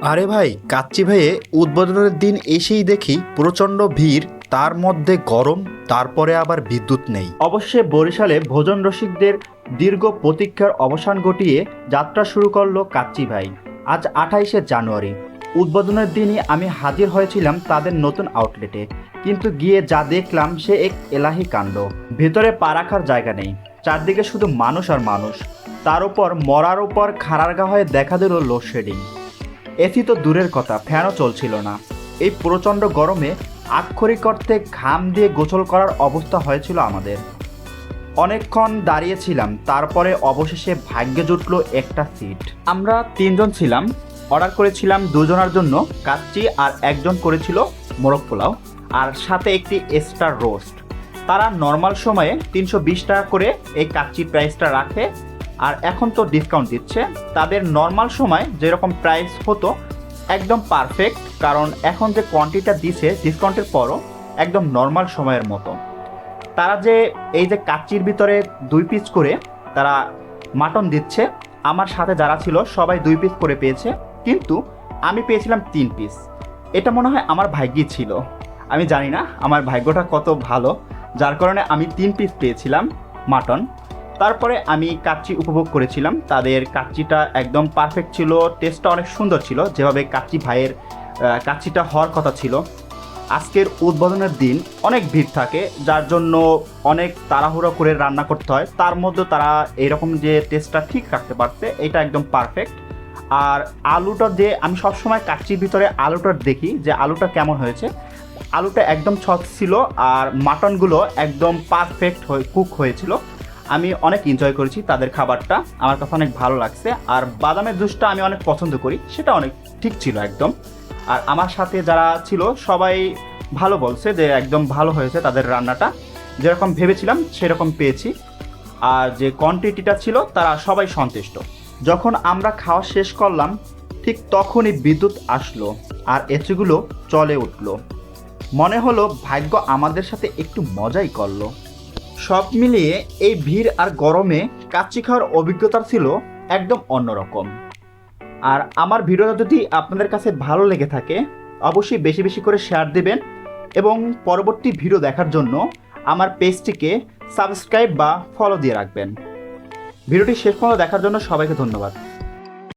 আরে ভাই, কাচ্চি ভাইয়ে উদ্বোধনের দিন এসেই দেখি প্রচণ্ড ভিড়, তার মধ্যে গরম, তারপরে আবার বিদ্যুৎ নেই। অবশ্যই বরিশালে ভোজন রসিকদের দীর্ঘ প্রতীক্ষার অবসান ঘটিয়ে যাত্রা শুরু করলো কাচ্চি ভাই। আজ 28শে জানুয়ারি, উদ্বোধনের দিনই আমি হাজির হয়েছিলাম তাদের নতুন আউটলেটে, কিন্তু গিয়ে যা দেখলাম সে এক এলাহি কাণ্ড। ভেতরে পা রাখার জায়গা নেই, চারদিকে শুধু মানুষ আর মানুষ, তার উপর মরার উপর খাড়ারগা হয়ে দেখা দিল লোডশেডিং। এসি তো দূরের কথা, ফ্যানও চলছিল না। এই প্রচণ্ড গরমে আক্ষরিক অর্থে ঘাম দিয়ে গোসল করার অবস্থা হয়েছিল আমাদের। অনেকক্ষণ দাঁড়িয়েছিলাম, তারপরে অবশেষে ভাগ্যে জুটল একটা সিট। আমরা তিনজন ছিলাম, অর্ডার করেছিলাম দুজনের জন্য কাচ্চি, আর একজন করেছিল মোরগ পোলাও, আর সাথে একটি এক্সট্রা রোস্ট। তারা নর্মাল সময়ে 320 টাকা করে এই কাচ্চির প্রাইসটা রাখে, আর এখন তো ডিসকাউন্ট দিচ্ছে। তাদের নর্মাল সময় যেরকম প্রাইস হতো একদম পারফেক্ট, কারণ এখন যে কোয়ান্টিটিটা দিছে ডিসকাউন্টের পরও একদম নর্মাল সময়ের মতো। তারা যে এই যে কাচ্চির ভিতরে 2 পিস করে তারা মাটন দিচ্ছে, আমার সাথে যারা ছিল সবাই 2 পিস করে পেয়েছে, কিন্তু আমি পেয়েছিলাম 3 পিস। এটা মনে হয় আমার ভাগ্যই ছিল, আমি জানি না আমার ভাগ্যটা কত ভালো, যার কারণে আমি 3 পিস পেয়েছিলাম মাটন। তারপরে আমি কাচ্চি উপভোগ করেছিলাম। তাদের কাচ্চিটা একদম পারফেক্ট ছিল, টেস্টটা অনেক সুন্দর ছিল, যেভাবে কাচ্চি ভাইয়ের কাচ্চিটা হওয়ার কথা ছিল। আজকের উদ্বোধনের দিন অনেক ভিড় থাকে, যার জন্য অনেক তাড়াহুড়ো করে রান্না করতে হয়, তার মধ্যে তারা এইরকম যে টেস্টটা ঠিক রাখতে পারছে, এটা একদম পারফেক্ট। আর আলুটা যে আমি সবসময় কাচ্চির ভিতরে আলুটা দেখি যে আলুটা কেমন হয়েছে, আলুটা একদম ছক ছিল, আর মাটনগুলো একদম পারফেক্ট কুক হয়েছিল। আমি অনেক এনজয় করেছি তাদের খাবারটা, আমার কাছে অনেক ভালো লাগছে। আর বাদামের জুসটা আমি অনেক পছন্দ করি, সেটা অনেক ঠিক ছিল একদম। আর আমার সাথে যারা ছিল সবাই ভালো বলছে যে একদম ভালো হয়েছে, তাদের রান্নাটা যেরকম ভেবেছিলাম সেরকম পেয়েছি। আর যে কোয়ান্টিটিটা ছিল তারা সবাই সন্তুষ্ট। যখন আমরা খাওয়া শেষ করলাম ঠিক তখনই বিদ্যুৎ আসলো, আর এসিগুলো চলে উঠলো। মনে হলো ভাগ্য আমাদের সাথে একটু মজাই করলো। সব মিলিয়ে এই ভিড় আর গরমে কাচ্চি খাওয়ার অভিজ্ঞতা ছিল একদম অন্যরকম। আর আমার ভিডিওটা যদি আপনাদের কাছে ভালো লেগে থাকে অবশ্যই বেশি বেশি করে শেয়ার দেবেন, এবং পরবর্তী ভিডিও দেখার জন্য আমার পেজটিকে সাবস্ক্রাইব বা ফলো দিয়ে রাখবেন। ভিডিওটি শেষ পর্যন্ত দেখার জন্য সবাইকে ধন্যবাদ।